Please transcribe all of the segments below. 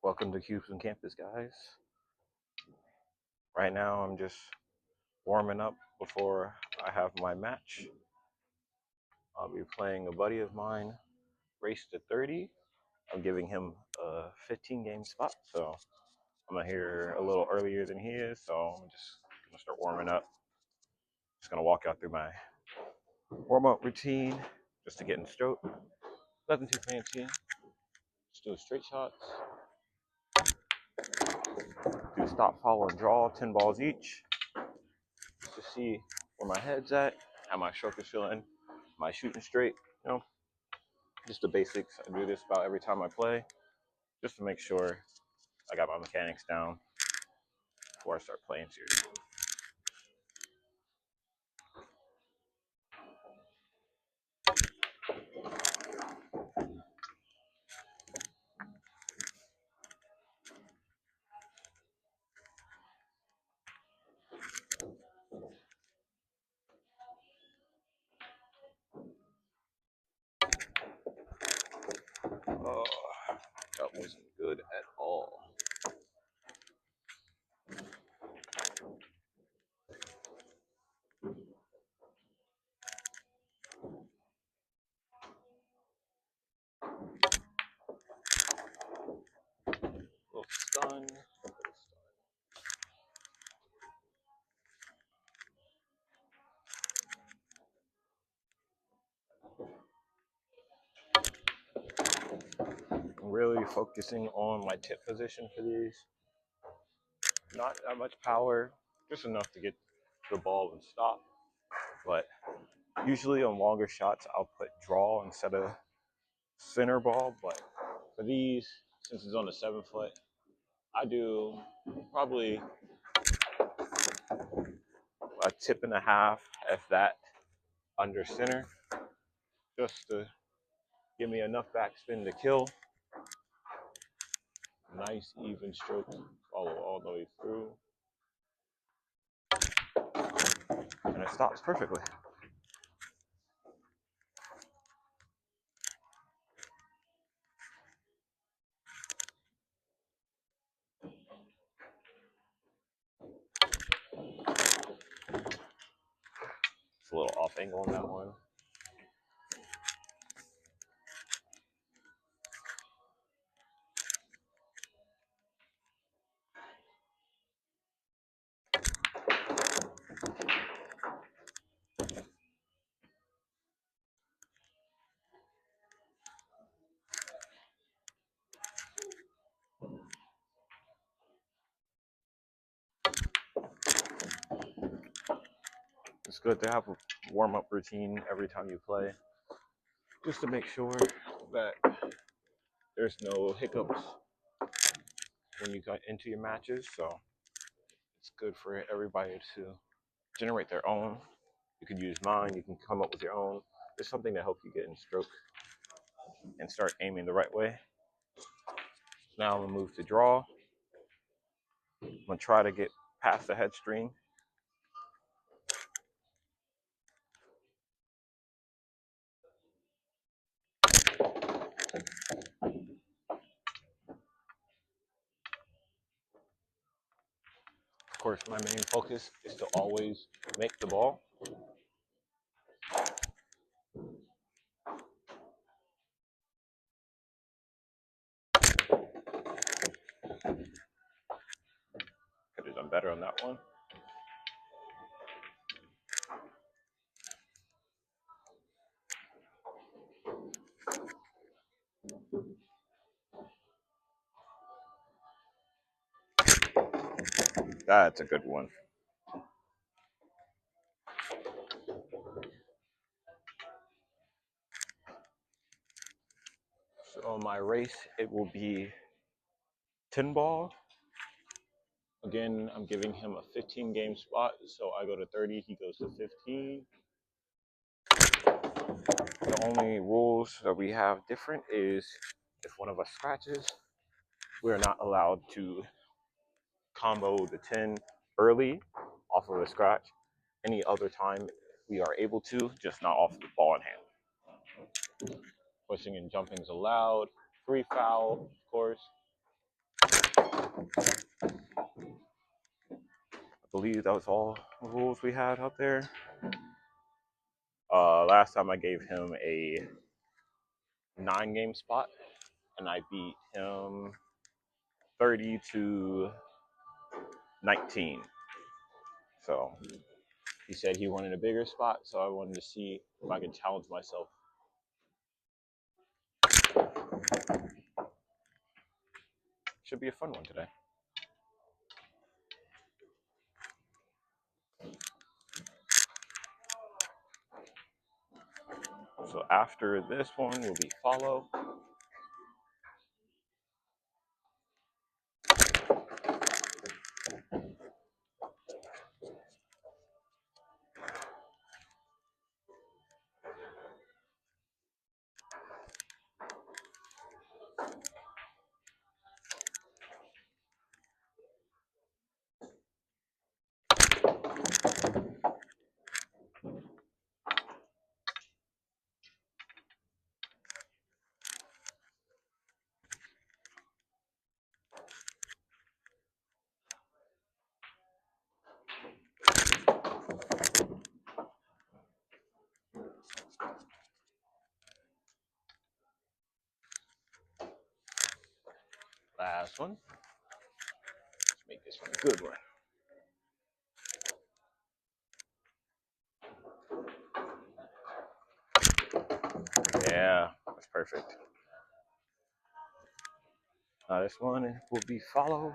Welcome to Cubes on Campus, guys. Right now, I'm just warming up before I have my match. I'll be playing a buddy of mine, Race to 30. I'm giving him a 15 game spot, so I'm here a little earlier than he is, so I'm just gonna start warming up. Just gonna walk out through my warm up routine just to get in stroke. Nothing too fancy. Just do straight shots. Do stop, follow, and draw, 10 balls each. Just to see where my head's at, how my stroke is feeling, am I shooting straight, just the basics. I do this about every time I play, just to make sure I got my mechanics down before I start playing seriously. Oh, that wasn't good at all. A little stun. I'm really focusing on my tip position for these. Not that much power, just enough to get the ball and stop. But usually on longer shots, I'll put draw instead of center ball. But for these, since it's on the 7 foot, I do probably a tip and a half, if that, under center, just to give me enough backspin to kill. Nice even stroke, follow all the way through, and it stops perfectly. It's a little off angle on that one. It's good to have a warm-up routine every time you play, just to make sure that there's no hiccups when you get into your matches. So it's good for everybody to generate their own. You can use mine, you can come up with your own. It's something to help you get in stroke and start aiming the right way. Now I'm gonna move to draw. I'm gonna try to get past the head string. Of course, my main focus is to always make the ball. Could have done better on that one. That's a good one. So my race, it will be 10 ball. Again, I'm giving him a 15 game spot, so I go to 30, he goes to 15. The only rules that we have different is if one of us scratches, we're not allowed to combo the 10 early off of a scratch. Any other time we are able to, just not off the ball in hand. Pushing and jumping is allowed. Free foul, of course. I believe that was all the rules we had out there. Last time I gave him a 9-game spot, and I beat him 30-19. So he said he wanted a bigger spot, so I wanted to see if I could challenge myself. Should be a fun one today. So after this one will be follow. Last one. Let's make this one a good one. Yeah, that's perfect. This one will be follow.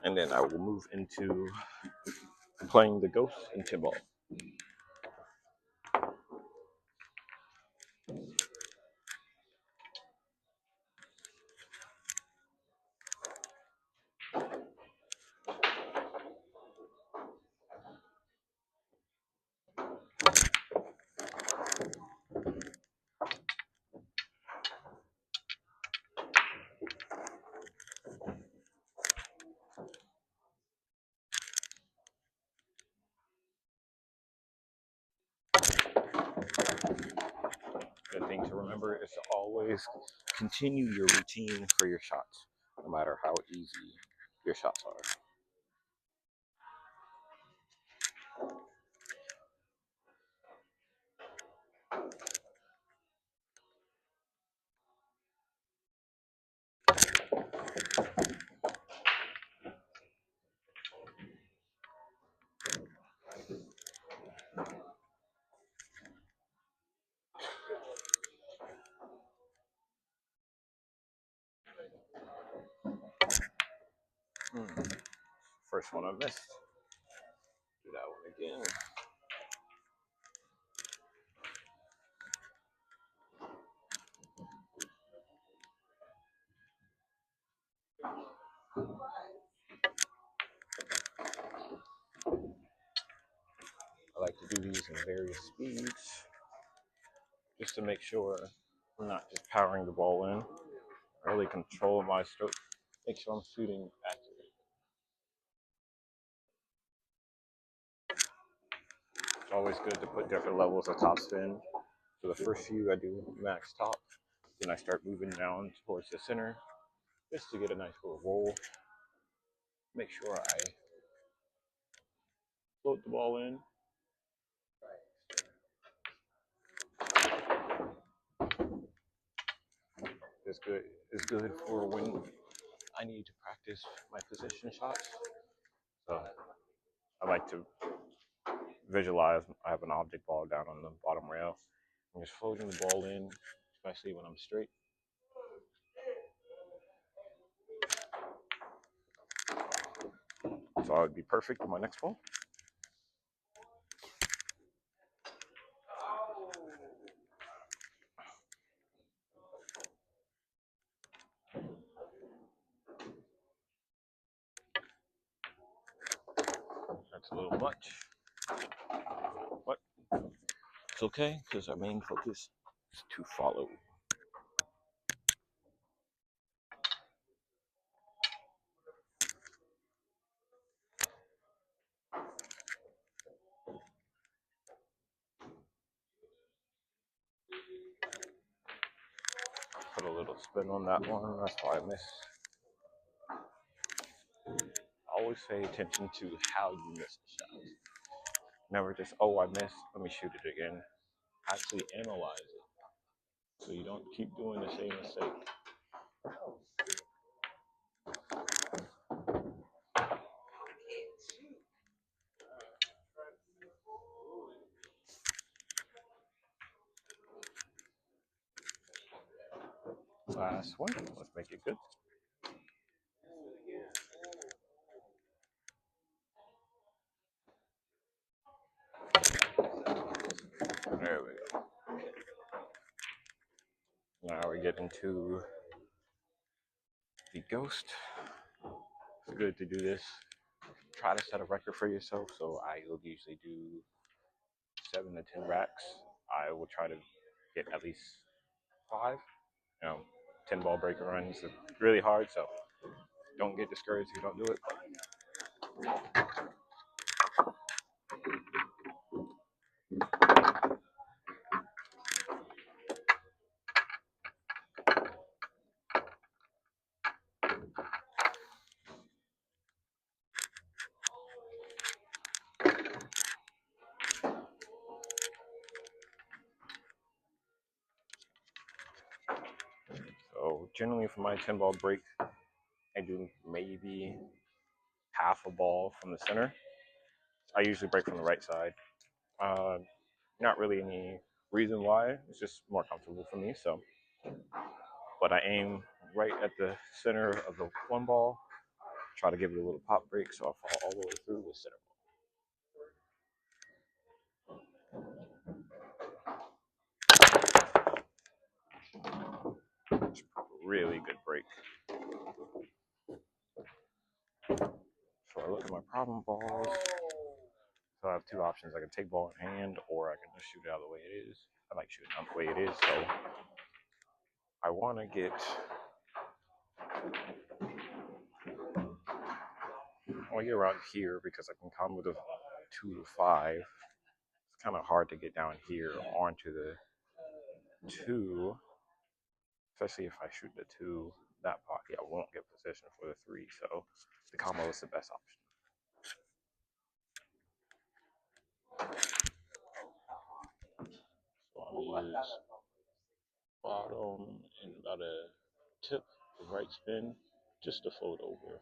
And then I will move into playing the ghost and Timbal. Good thing to remember is to always continue your routine for your shots, no matter how easy your shots are. First one I missed. Do that one again. I like to do these in various speeds, just to make sure I'm not just powering the ball in. I really control my stroke, make sure I'm shooting accurate. It's always good to put different levels of top spin. So the first few I do max top, then I start moving down towards the center, just to get a nice little roll. Make sure I float the ball in. It's good for when I need to practice my position shots. So I like to visualize I have an object ball down on the bottom rail. I'm just floating the ball in, especially when I'm straight. So I would be perfect in my next ball. That's a little much, but it's okay because our main focus is to follow. Put a little spin on that one. That's why I missed. always pay attention to how you miss the shot. Never just, oh, I missed, let me shoot it again. Actually analyze it so you don't keep doing the same mistake. Last one, let's make it good. There we go. Now we get into the ghost. It's good to do this. Try to set a record for yourself. So I will usually do 7 to 10 racks. I will try to get at least 5. 10 ball breaker runs are really hard, so don't get discouraged if you don't do it. So generally for my 10 ball break, I do maybe half a ball from the center. I usually break from the right side. Not really any reason why. It's just more comfortable for me. So, but I aim right at the center of the one ball. Try to give it a little pop break, so I fall all the way through the center ball. It's a really good break. So I look at my problem balls. So I have 2 options. I can take ball in hand, or I can just shoot it out the way it is. I like shooting out the way it is, so I want to get. I want to get around here because I can come with a 2 to 5. It's kind of hard to get down here onto the 2, especially if I shoot the 2 that pocket. I won't get position for the 3, so the combo is the best option. So I'm gonna use bottom and about a tip of right spin just to float over.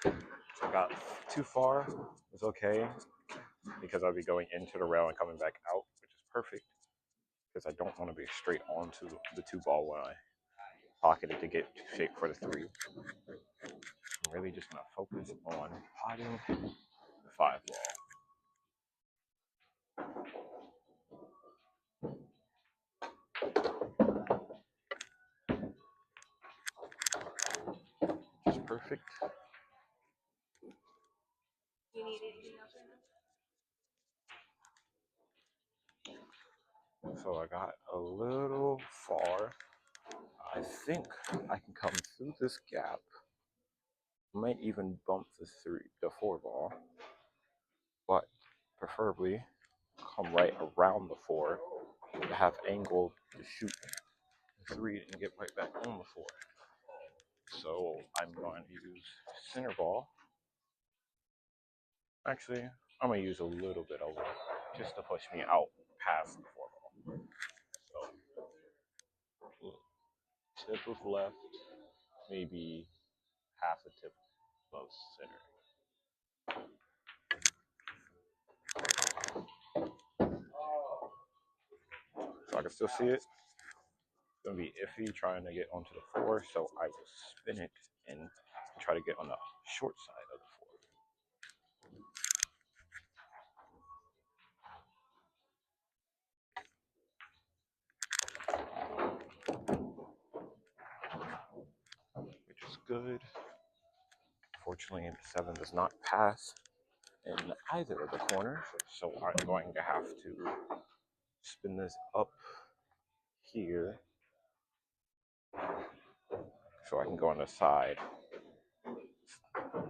So I got too far. It's okay because I'll be going into the rail and coming back out, which is perfect because I don't want to be straight onto the 2 ball when I pocket it to get shape for the 3. I'm really just gonna focus on potting the 5 ball. Just perfect. You need anything else right now? So I got a little far. I think I can come through this gap. Might even bump the 4 ball, but preferably come right around the 4 to have angle to shoot the 3 and get right back on the 4. So I'm going to use center ball. Actually, I'm going to use a little bit over just to push me out past the 4 ball. So tip of left, maybe half a tip of center. So I can still see it. It's going to be iffy trying to get onto the 4, so I will spin it and try to get on the short side of the 4. Which is good. Fortunately, the 7 does not pass in either of the corners, so I'm going to have to spin this up here so I can go on the side,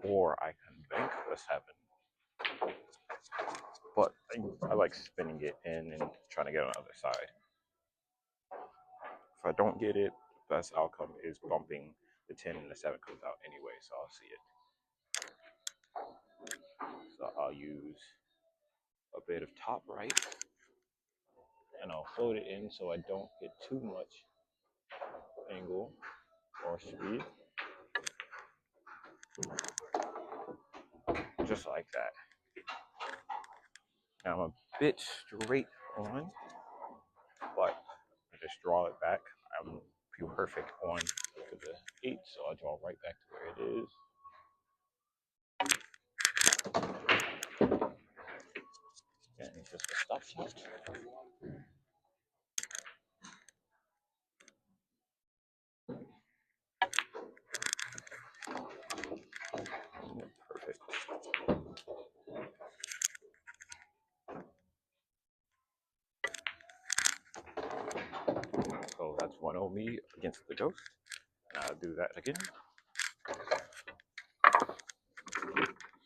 or I can bank the 7. But I like spinning it in and trying to get on the other side. If I don't get it, best outcome is bumping the 10 and the 7 comes out anyway, so I'll see it. So I'll use a bit of top right, and I'll float it in so I don't get too much angle or speed. Just like that. Now I'm a bit straight on, but I just draw it back. I'm perfect on to the 8, so I draw right back to where it is. And it's just a stop shot. Perfect. So that's 1-0 me against the ghost. And I'll do that again.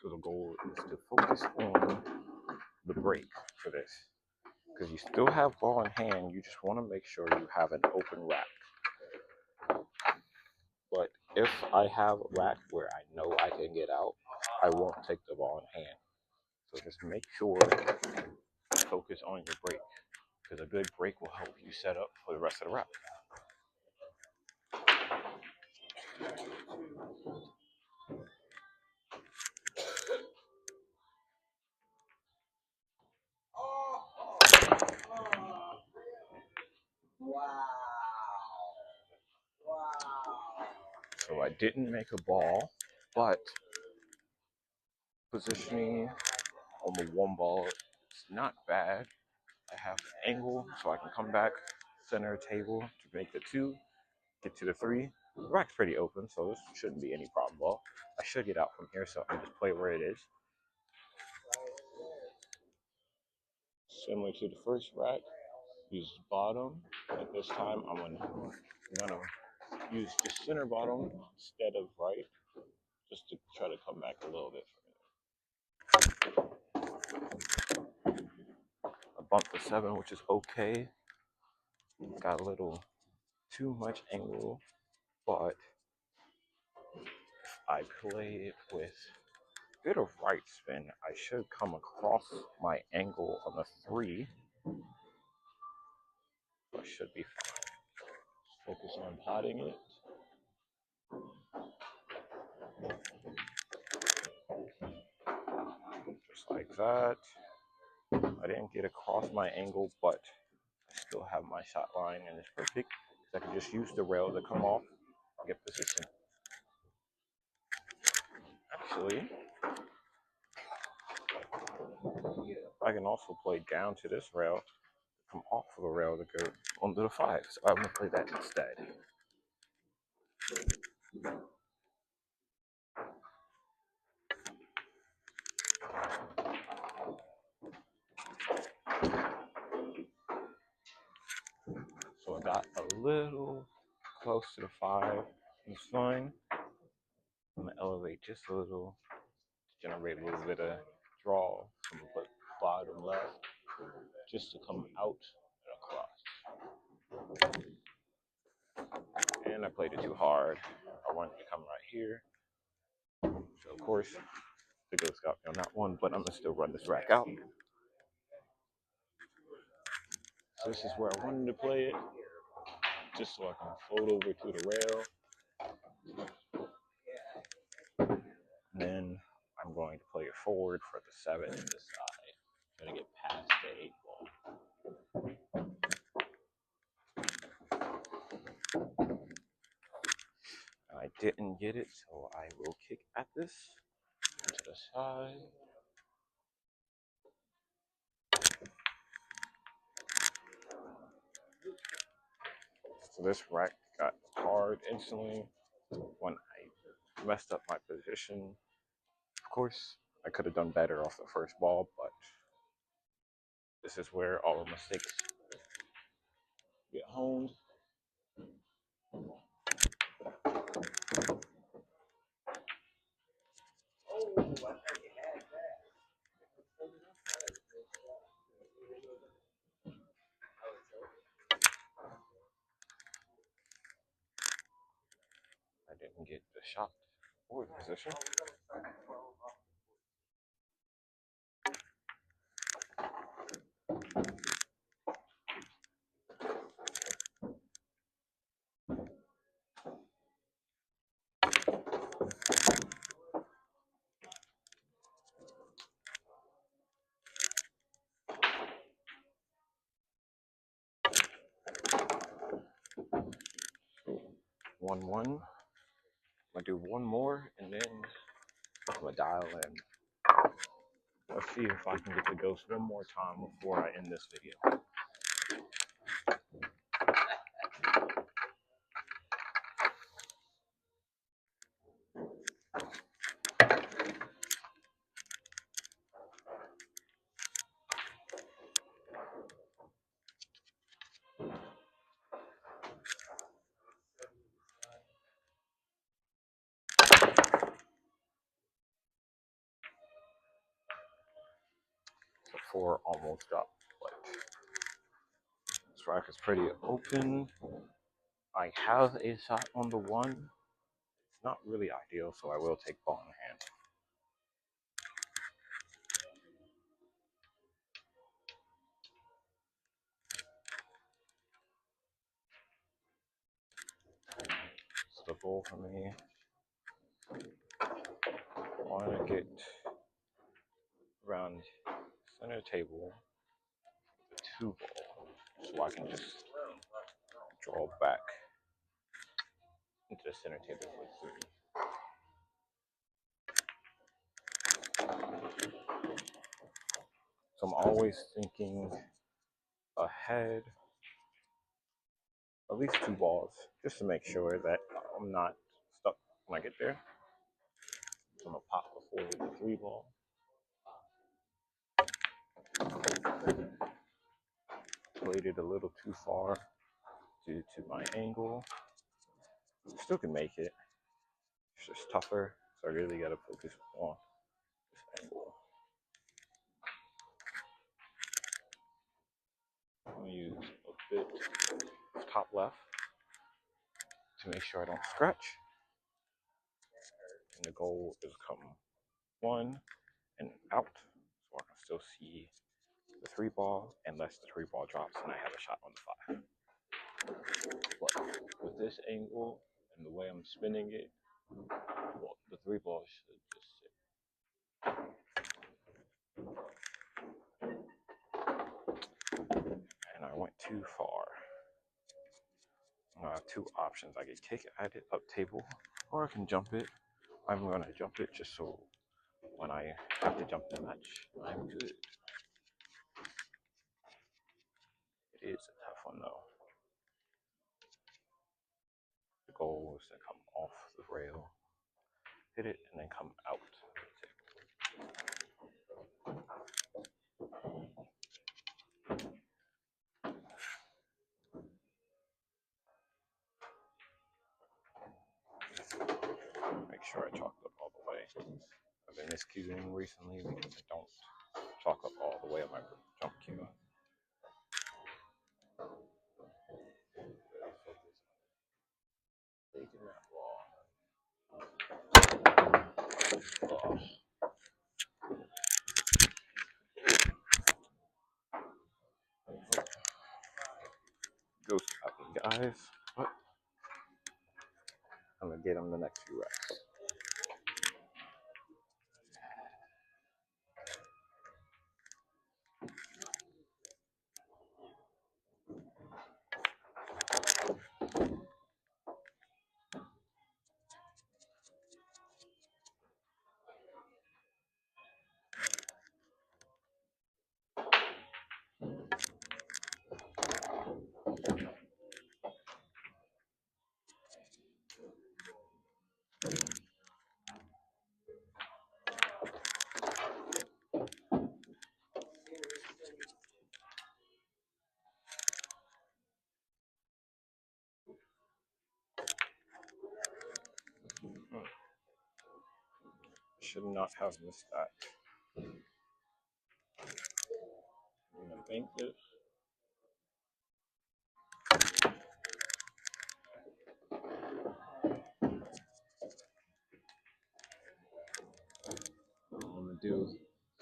So the goal is to focus on the break for this. Because you still have ball in hand, you just want to make sure you have an open rack. But if I have a rack where I know I can get out, I won't take the ball in hand. So just make sure you focus on your break, because a good break will help you set up for the rest of the rack. So I didn't make a ball, but positioning on the 1 ball is not bad. I have an angle so I can come back center table to make the 2, get to the 3. The rack's pretty open, so this shouldn't be any problem ball. I should get out from here, so I can just play where it is. Similar to the first rack, use bottom. At this time, I'm gonna use the center bottom instead of right, just to try to come back a little bit further. I bumped the 7, which is okay. Got a little too much angle, but if I play it with a bit of right spin, I should come across my angle on the 3. I should be fine. Focus on potting it. Just like that. I didn't get across my angle, but I still have my shot line and it's perfect. I can just use the rail to come off and get position. Actually, I can also play down to this rail, come off of the rail to go onto the 5. So I'm going to play that instead. So I got a little close to the 5. It's fine. I'm going to elevate just a little to generate a little bit of draw from the bottom left just to come out and across. And I played it too hard. I wanted to come right here. So of course, the ghost got me on that one, but I'm gonna still run this rack out. So this is where I wanted to play it, just so I can float over to the rail. And then I'm going to play it forward for the 7 in this side. I'm gonna get past the 8 ball. I didn't get it, so I will kick at this to the side. So this rack got hard instantly when I messed up my position. Of course, I could have done better off the first ball, but this is where all the mistakes get honed. get the shot or the position. So 1-1. I'm gonna do one more and then I'm gonna dial in. Let's see if I can get the ghost one more time before I end this video. The 4 almost dropped, but this rack is pretty open. I have a shot on the 1. It's not really ideal, so I will take ball in hand. So the goal for me, I want to get around center table the 2 ball, so I can just draw back into the center table for 3. So I'm always thinking ahead, at least 2 balls, just to make sure that I'm not stuck when I get there. So I'm gonna pop before the 3 ball. Played it a little too far due to my angle. Still can make it. It's just tougher, so I really gotta focus on this angle. I'm gonna use a bit of top left to make sure I don't scratch. And the goal is come 1 and out, so I can still see the 3 ball, unless the 3 ball drops and I have a shot on the 5. But with this angle and the way I'm spinning it, well, the 3 ball should just sit. And I went too far. I have 2 options. I can kick at it up table, or I can jump it. I'm gonna jump it just so when I have to jump the match, I'm good. It is a tough one though. The goal is to come off the rail, hit it, and then come out. Make sure I chalk up all the way. I've been miscuing recently because I don't chalk up all the way on my jump cue. Taking that ball. Oh. Ghost happy guys, but I'm gonna get him the next few reps. Should not have missed that. I'm gonna bank this. do,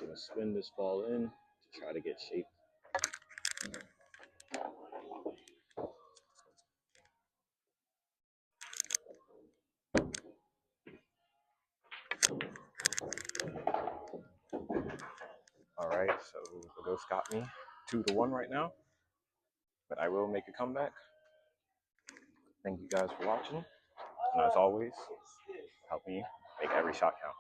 I'm gonna spin this ball in to try to get shape. All right, so the ghost got me 2-1 right now, but I will make a comeback. Thank you guys for watching, and as always, help me make every shot count.